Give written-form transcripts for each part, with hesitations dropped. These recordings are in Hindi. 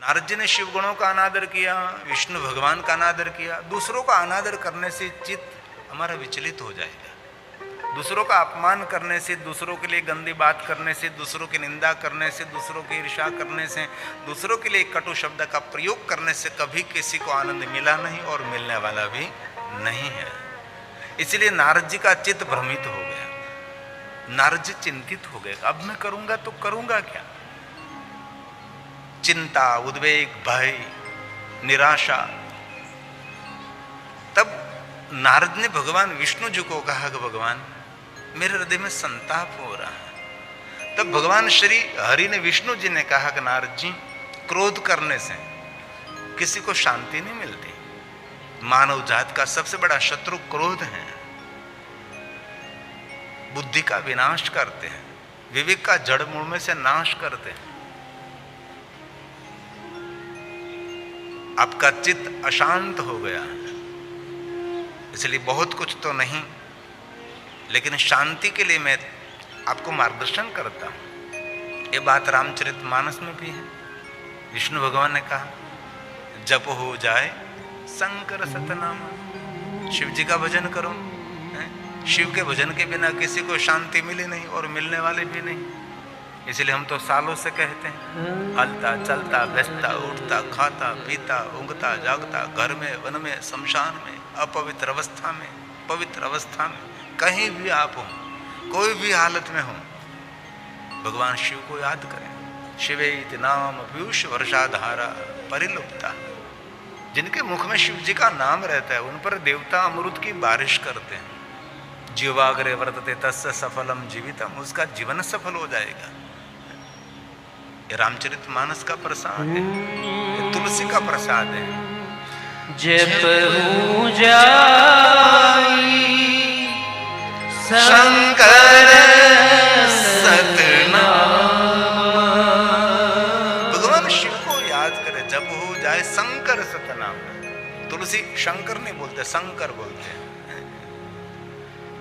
नारद जी ने शिव गुणों का अनादर किया, विष्णु भगवान का अनादर किया। दूसरों का अनादर करने से चित्त हमारा विचलित हो जाएगा। दूसरों का अपमान करने से, दूसरों के लिए गंदी बात करने से, दूसरों की निंदा करने से, दूसरों की ईर्ष्या करने से, दूसरों के लिए कटु शब्द का प्रयोग करने से कभी किसी को आनंद मिला नहीं और मिलने वाला भी नहीं है। इसलिए नारद जी का चित्त भ्रमित हो गया। नारद जी चिंतित हो गए, अब मैं करूंगा तो करूंगा क्या। चिंता, उद्वेग, भय, निराशा। तब नारद ने भगवान विष्णु जी को कहा कि भगवान मेरे हृदय में संताप हो रहा है। तब भगवान श्री हरि ने विष्णु जी ने कहा कि नारद जी, क्रोध करने से किसी को शांति नहीं मिलती। मानव जात का सबसे बड़ा शत्रु क्रोध है। बुद्धि का विनाश करते हैं, विवेक का जड़ मूल में से नाश करते हैं। आपका चित्त अशांत हो गया, इसलिए बहुत कुछ तो नहीं, लेकिन शांति के लिए मैं आपको मार्गदर्शन करता हूं। ये बात रामचरितमानस में भी है। विष्णु भगवान ने कहा, जप हो जाए शंकर सतनाम, शिव जी का भजन करो। शिव के भजन के बिना किसी को शांति मिली नहीं और मिलने वाले भी नहीं। इसलिए हम तो सालों से कहते हैं, हलता चलता व्यस्ता उठता खाता पीता ऊँघता जागता, घर में वन में शमशान में, अपवित्र अवस्था में पवित्र अवस्था में, कहीं भी आप हो, कोई भी हालत में हो, भगवान शिव को याद करें। शिवेत नाम पीयूष वर्षाधारा परिलुप्ता। जिनके मुख में शिव जी का नाम रहता है उन पर देवता अमृत की बारिश करते हैं। जीवाग्रे वर्तते तस्य सफलम जीवितम, उसका जीवन सफल हो जाएगा। ये रामचरितमानस का प्रसाद है, ये तुलसी का प्रसाद है। जप हो जाई शंकर सतनाम। भगवान शिव को याद करे, जब हो जाए शंकर सतनाम। तुलसी शंकर नहीं बोलते, शंकर बोलते हैं।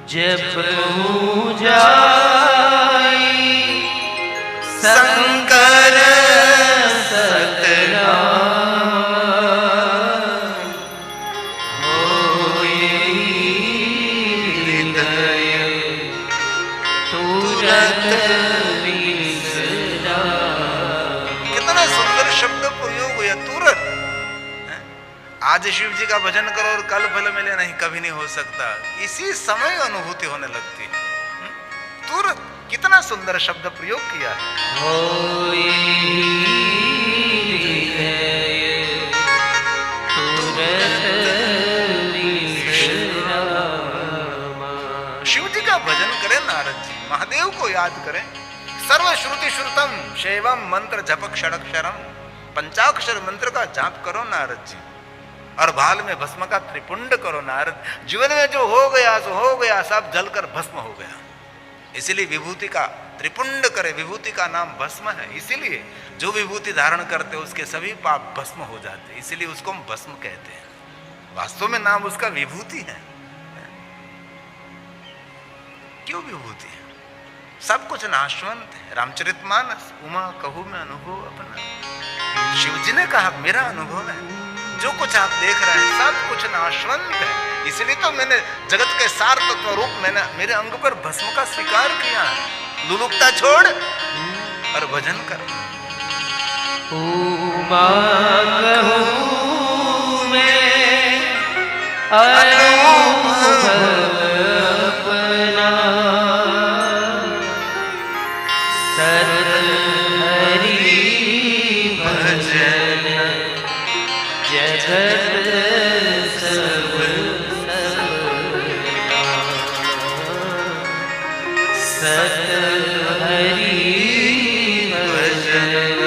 जप हो जाई शंकर सतनाम, होए हृदय तुरत विसरा। कितना सुंदर शब्द प्रयोग हुआ, तुरंत। आज शिव जी का भजन करो और कल फल मिले, नहीं, कभी नहीं हो सकता। इसी समय अनुभूति होने लगती है। तुरंत, कितना सुंदर शब्द प्रयोग किया है। होए हृदय तुरत विसरा। शिव जी का भजन करें नारद जी, महादेव को याद करें। सर्व श्रुति श्रुतम शैवम मंत्र जप षडक्षरम, पंचाक्षर मंत्र का जाप करो नारद जी। और भाल में भस्म का त्रिपुंड करो नारद। जीवन में जो हो गया सो हो गया, सब जलकर भस्म हो गया। इसीलिए विभूति का त्रिपुंड करे, विभूति का नाम भस्म है। इसीलिए जो विभूति धारण करते उसके सभी पाप भस्म हो जाते, इसीलिए उसको हम भस्म कहते हैं। वास्तव में नाम उसका विभूति है। क्यों विभूति है? सब कुछ नाशवंत है। रामचरितमानस, उमा कहूं मैं अनुभव अपना। शिव जी ने कहा मेरा अनुभव है, जो कुछ आप देख रहे हैं सब कुछ नाशवंत है। इसलिए तो मैंने जगत के सार तत्व रूप मैंने मेरे अंग पर भस्म का स्वीकार किया है। लुलुकता छोड़ और भजन कर। उमा कहूं मैं अनुभव अपना, सत हरि भजन जगत सब सत हरि भजन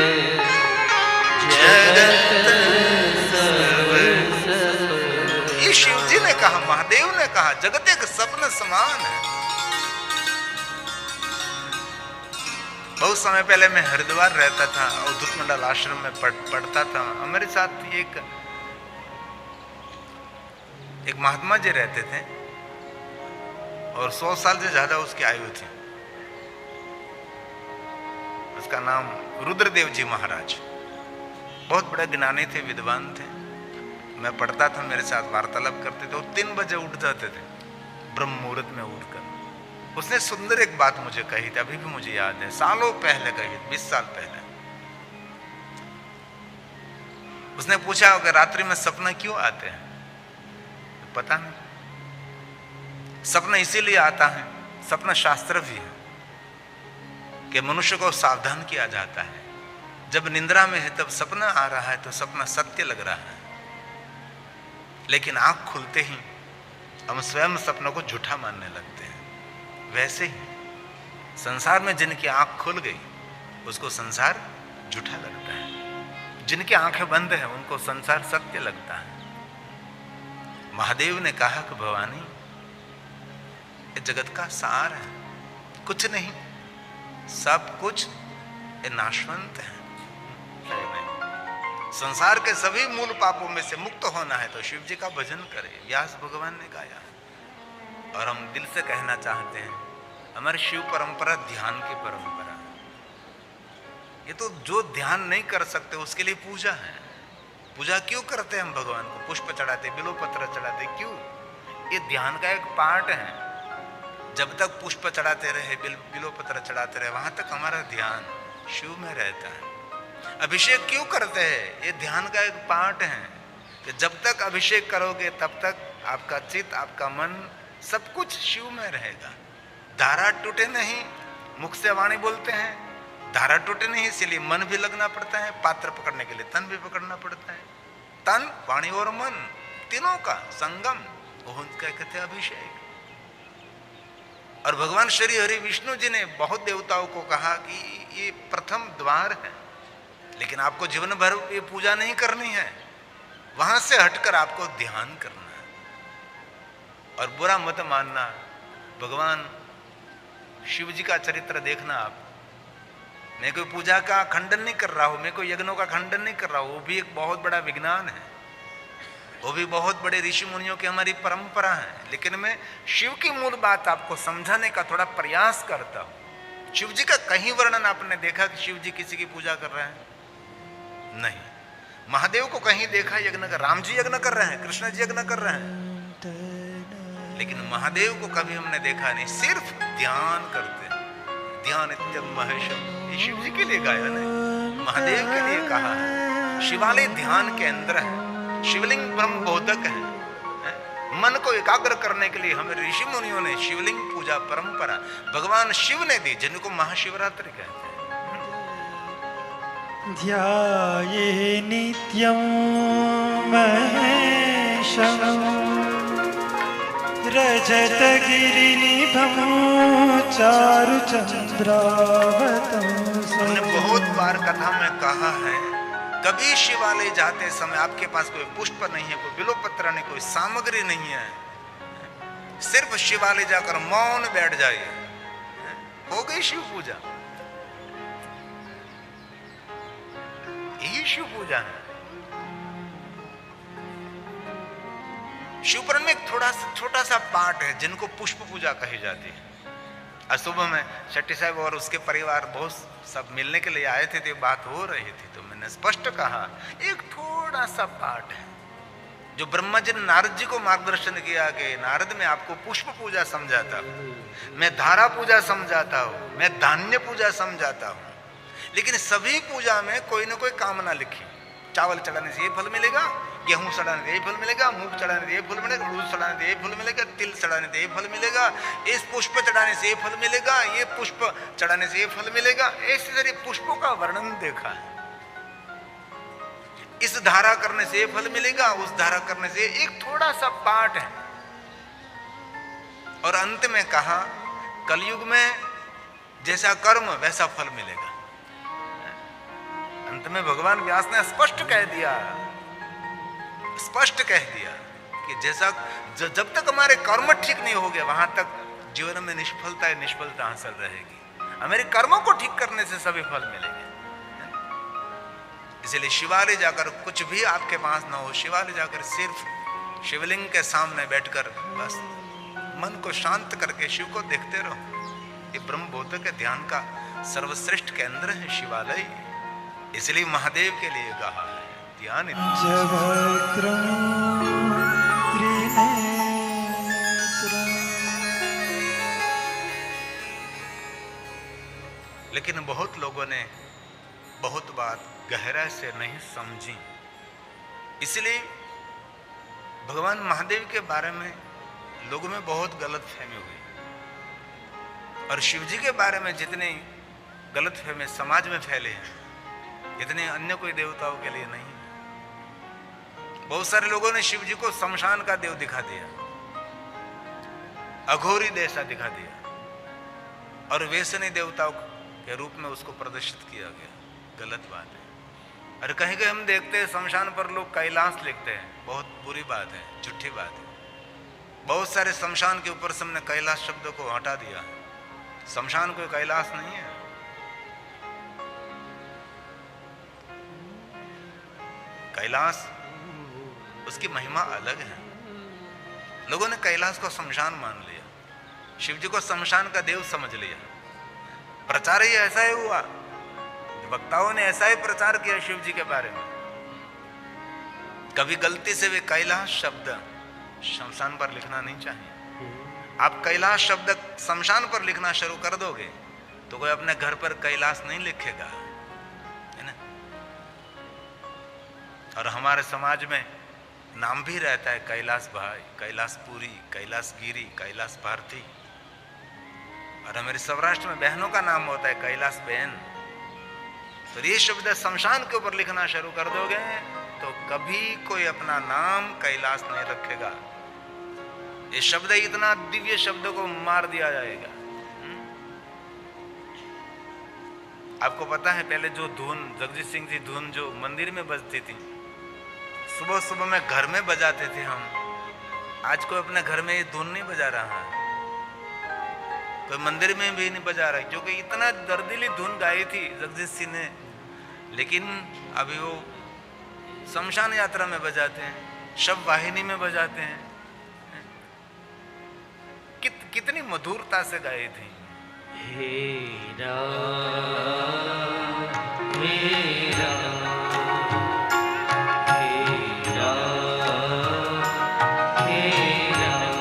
जगत सब। ये शिव जी ने कहा, महादेव ने कहा, जगत एक सपन समान है। बहुत समय पहले मैं हरिद्वार रहता था, अवधूत मंडल आश्रम में पढ़ता था। हमारे साथ एक महात्मा जी रहते थे और 100 साल से ज्यादा उसकी आयु थी। उसका नाम रुद्रदेव जी महाराज। बहुत बड़े ज्ञानी थे, विद्वान थे। मैं पढ़ता था, मेरे साथ वार्तालाप करते थे। वो 3 बजे उठ जाते थे, ब्रह्म मुहूर्त में उठकर। उसने सुंदर एक बात मुझे कही थी, अभी भी मुझे याद है, सालों पहले कही, 20 साल पहले। उसने पूछा कि रात्रि में सपना क्यों आते हैं? पता नहीं। सपना इसीलिए आता है, सपना शास्त्र भी है कि मनुष्य को सावधान किया जाता है। जब निंद्रा में है तब सपना आ रहा है तो सपना सत्य लग रहा है, लेकिन आंख खुलते ही हम स्वयं सपनों को झूठा मानने लगते हैं। वैसे ही संसार में जिनकी आंख खुल गई उसको संसार झूठा लगता है, जिनकी आंखें बंद हैं उनको संसार सत्य लगता है। महादेव ने कहा कि भवानी, ये जगत का सार है, कुछ नहीं, सब कुछ ये नाशवंत है। संसार के सभी मूल पापों में से मुक्त होना है तो शिव जी का भजन करें, व्यास भगवान ने गाया। और हम दिल से कहना चाहते हैं, हमारी शिव परंपरा ध्यान की परंपरा है। ये तो जो ध्यान नहीं कर सकते उसके लिए पूजा है। पूजा क्यों करते हैं हम भगवान को? पुष्प चढ़ाते, बिल्वपत्र चढ़ाते, क्यों? ये ध्यान का एक पार्ट है। जब तक पुष्प चढ़ाते रहे, बिल्वपत्र चढ़ाते रहे, वहां तक हमारा ध्यान शिव में रहता है। अभिषेक क्यों करते हैं? ये ध्यान का एक पार्ट है कि जब तक अभिषेक करोगे तब तक आपका चित्त, आपका मन, सब कुछ शिव में रहेगा। धारा टूटे नहीं, मुख से वाणी बोलते हैं, धारा टूटे नहीं, इसलिए मन भी लगना पड़ता है। पात्र पकड़ने के लिए तन भी पकड़ना पड़ता है। तन, वाणी और मन, तीनों का संगम, वो कहते हैं अभिषेक। और भगवान श्री हरि विष्णु जी ने बहुत देवताओं को कहा कि ये प्रथम द्वार है, लेकिन आपको जीवन भर ये पूजा नहीं करनी है, वहां से हटकर आपको ध्यान करना है। और बुरा मत मानना, भगवान शिव जी का चरित्र देखना आप। मैं कोई पूजा का खंडन नहीं कर रहा हूं, मैं कोई यज्ञों का खंडन नहीं कर रहा हूं, वो भी एक बहुत बड़ा विज्ञान है, वो भी बहुत बड़े ऋषि मुनियों की हमारी परंपरा है। लेकिन मैं शिव की मूल बात आपको समझाने का थोड़ा प्रयास करता हूं। शिव जी का कहीं वर्णन आपने देखा कि शिव जी किसी की पूजा कर रहे हैं? नहीं। महादेव को कहीं देखा यज्ञ कर? राम जी यज्ञ कर रहे हैं, कृष्ण जी यज्ञ कर रहे हैं, लेकिन महादेव को कभी हमने देखा नहीं। सिर्फ ध्यान करते हैं। ध्यान इत्यम महेशम, ये शिव जी के लिए गाया नहीं, महादेव के लिए कहा है। शिवालय ध्यान के अंदर है, शिवलिंग ब्रह्म बोधक है। मन को एकाग्र करने के लिए हमें ऋषि मुनियों ने शिवलिंग पूजा परंपरा भगवान शिव ने दी, जिनको महाशिवरात्रि कहते हैं। ध्याये नित्यं महेशं रजतगिरिनिभं चारुचन्द्रावतं। हमने बहुत बार कथा में कहा है, कभी शिवालय जाते समय आपके पास कोई पुष्प नहीं है, कोई बिल्वपत्र नहीं, कोई सामग्री नहीं है, सिर्फ शिवालय जाकर मौन बैठ जाइए, हो गई शिव पूजा। यही शिव पूजा है। शिवपुराण में एक छोटा सा पाठ है जिनको पुष्प पूजा कही जाती है। आज सुबह में शेट्टी साहब और उसके परिवार बहुत सब मिलने के लिए आए थे, तो बात हो रही थी, तो मैंने स्पष्ट कहा, एक थोड़ा सा पाठ है जो ब्रह्मा जी ने नारद जी को मार्गदर्शन किया कि नारद, मैं आपको पुष्प पूजा समझाता हूँ, मैं धारा पूजा समझाता हूँ, मैं धान्य पूजा समझाता हूँ, लेकिन सभी पूजा में कोई ना कोई कामना लिखी। चावल चढ़ाने से ये फल मिलेगा, गेहूं चढ़ाने से ये फल मिलेगा, मूंग चढ़ाने से ये फल मिलेगा, उड़द चढ़ाने से ये फल मिलेगा, तिल चढ़ाने से ये फल मिलेगा, इस पुष्प चढ़ाने से ये फल मिलेगा, ये पुष्प चढ़ाने से ये फल मिलेगा। ऐसे सारे पुष्पों का वर्णन देखा है। इस धारा करने से ये फल मिलेगा, उस धारा करने से एक थोड़ा सा पाठ है। और अंत में कहा, कलयुग में जैसा कर्म वैसा फल मिलेगा। अंत में भगवान व्यास ने स्पष्ट कह दिया कि जैसा जब तक हमारे कर्म ठीक नहीं हो गए, वहां तक जीवन में निष्फलता हासिल रहेगी। हमारे कर्मों को ठीक करने से सभी फल मिलेंगे। इसलिए शिवालय जाकर कुछ भी आपके पास ना हो, शिवालय जाकर सिर्फ शिवलिंग के सामने बैठकर बस मन को शांत करके शिव को देखते रहो। ये ब्रह्म बोध के ध्यान का सर्वश्रेष्ठ केंद्र है शिवालय, इसलिए महादेव के लिए कहा है। नित्यानित्यम्। जभद्रं त्रिनेत्रम्। लेकिन बहुत लोगों ने बहुत बात गहराई से नहीं समझी, इसलिए भगवान महादेव के बारे में लोगों में बहुत गलत फहमी हुई, और शिव जी के बारे में जितने गलत फहमी समाज में फैले हैं इतने अन्य कोई देवताओं के लिए नहीं। बहुत सारे लोगों ने शिव जी को शमशान का देव दिखा दिया, अघोरी जैसा दिखा दिया, और वैष्णव देवताओं के रूप में उसको प्रदर्शित किया गया। गलत बात है। और कहीं कहीं हम देखते हैं शमशान पर लोग कैलाश लिखते हैं, बहुत बुरी बात है, झूठी बात है। बहुत सारे शमशान के ऊपर से हमने कैलाश शब्द को हटा दिया। शमशान कोई कैलाश नहीं है। कैलाश उसकी महिमा अलग है। लोगों ने कैलाश को शमशान मान लिया, शिव जी को शमशान का देव समझ लिया। प्रचार ही ऐसा ही हुआ, वक्ताओं ने ऐसा ही प्रचार किया शिव जी के बारे में। कभी गलती से भी कैलाश शब्द शमशान पर लिखना नहीं चाहिए। आप कैलाश शब्द शमशान पर लिखना शुरू कर दोगे तो कोई अपने घर पर कैलाश नहीं लिखेगा, है ना। और हमारे समाज में नाम भी रहता है कैलाश भाई, कैलाश पुरी, कैलाश गिरी, कैलाश भारती। और हमारे सौराष्ट्र में बहनों का नाम होता है कैलाश बहन। तो ये शब्द शमशान के ऊपर लिखना शुरू कर दोगे तो कभी कोई अपना नाम कैलाश नहीं रखेगा। ये शब्द इतना दिव्य शब्द को मार दिया जाएगा। आपको पता है पहले जो धुन जगजीत सिंह जी धुन जो मंदिर में बजती थी, सुबह सुबह में घर में बजाते थे हम। आज कोई अपने घर में ये धुन नहीं बजा रहा है, कोई मंदिर में भी नहीं बजा रहा है, क्योंकि इतना दर्दीली धुन गाई थी जगजीत सिंह ने। लेकिन अभी वो शमशान यात्रा में बजाते हैं, शव वाहिनी में बजाते हैं। कितनी मधुरता से गाई थी। हे राम, हे राम, हे राम, हे राम।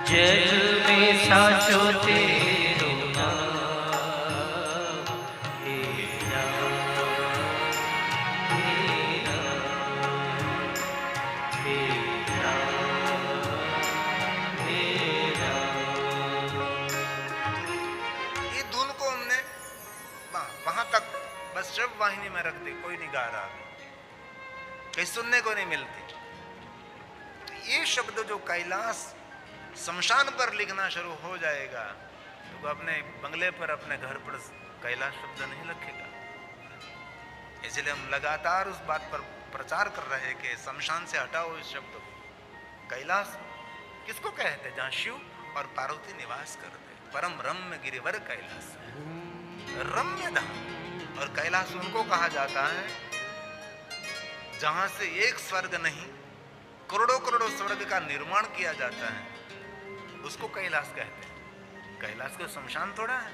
जग में साचो तेरो नाम। हे राम, हे राम, हे बस शव वाहिनी में रख दी, कोई नहीं गा रहा, कहीं सुनने को नहीं मिलती। तो ये शब्द जो कैलाश शमशान पर लिखना शुरू हो जाएगा तो अपने बंगले पर अपने घर पर कैलाश शब्द नहीं रखेगा। इसलिए हम लगातार उस बात पर प्रचार कर रहे हैं कि शमशान से हटाओ इस शब्द को। कैलाश किसको कहते? जहाँ शिव और पार्वती निवास करते, परम रम्य गिरिवर कैलाश, रम्य धाम। और कैलाश उनको कहा जाता है जहां से एक स्वर्ग नहीं करोड़ों करोड़ों स्वर्ग का निर्माण किया जाता है, उसको कैलाश कहते हैं। कैलाश को शमशान थोड़ा है,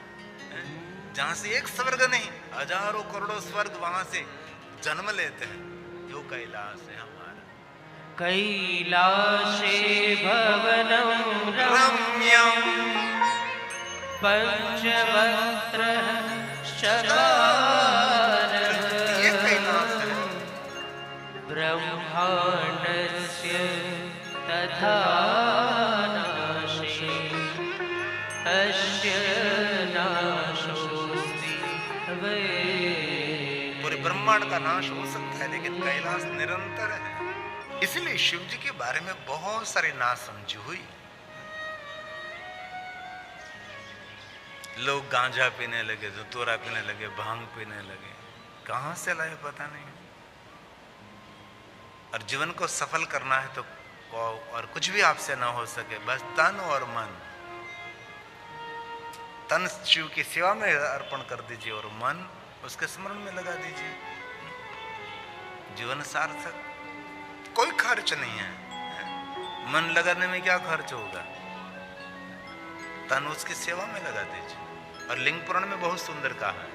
जहां से एक स्वर्ग नहीं हजारों करोड़ों स्वर्ग वहां से जन्म लेते हैं, जो कैलाश है हमारा। कैलाशे भवनं रम्यं पंचवक्त्रः ये कैलाश है। ब्रह्माण्डस्य तथा नाशे अस्य नाशोऽस्ति वै। पूरे ब्रह्मांड का नाश हो सकता है लेकिन कैलाश निरंतर है। इसलिए शिव जी के बारे में बहुत सारी नासमझी हुई। लोग गांजा पीने लगे, धतूरा पीने लगे, भांग पीने लगे, कहां से लाए पता नहीं। और जीवन को सफल करना है तो और कुछ भी आपसे ना हो सके, बस तन और मन। तन शिव की सेवा में अर्पण कर दीजिए और मन उसके स्मरण में लगा दीजिए। जीवन सार्थक, कोई खर्च नहीं है। मन लगाने में क्या खर्च होगा? तन उसकी सेवा में लगा दीजिए। और लिंग पुराण में बहुत सुंदर कहा है,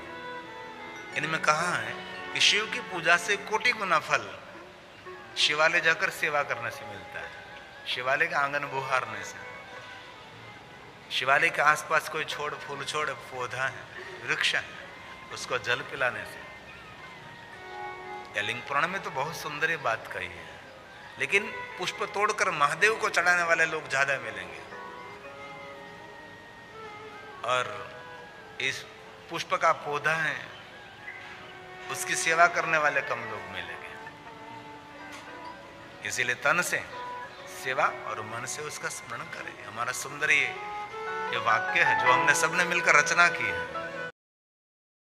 इनमें कहा है कि शिव की पूजा से कोटि गुना फल शिवालय जाकर सेवा करने से मिलता है, शिवालय का आंगन बुहारने से, शिवालय के आसपास कोई छोड़ फूल छोड़ पौधा है, वृक्ष है, उसको जल पिलाने से। लिंग पुराण में तो बहुत सुंदर ये बात कही है, लेकिन पुष्प तोड़कर महादेव को चढ़ाने वाले लोग ज्यादा मिलेंगे और इस पुष्प का पौधा है उसकी सेवा करने वाले कम लोग मिलेंगे। इसीलिए तन से सेवा और मन से उसका स्मरण करें। हमारा सुंदर ये वाक्य है जो हमने सबने मिलकर रचना की है।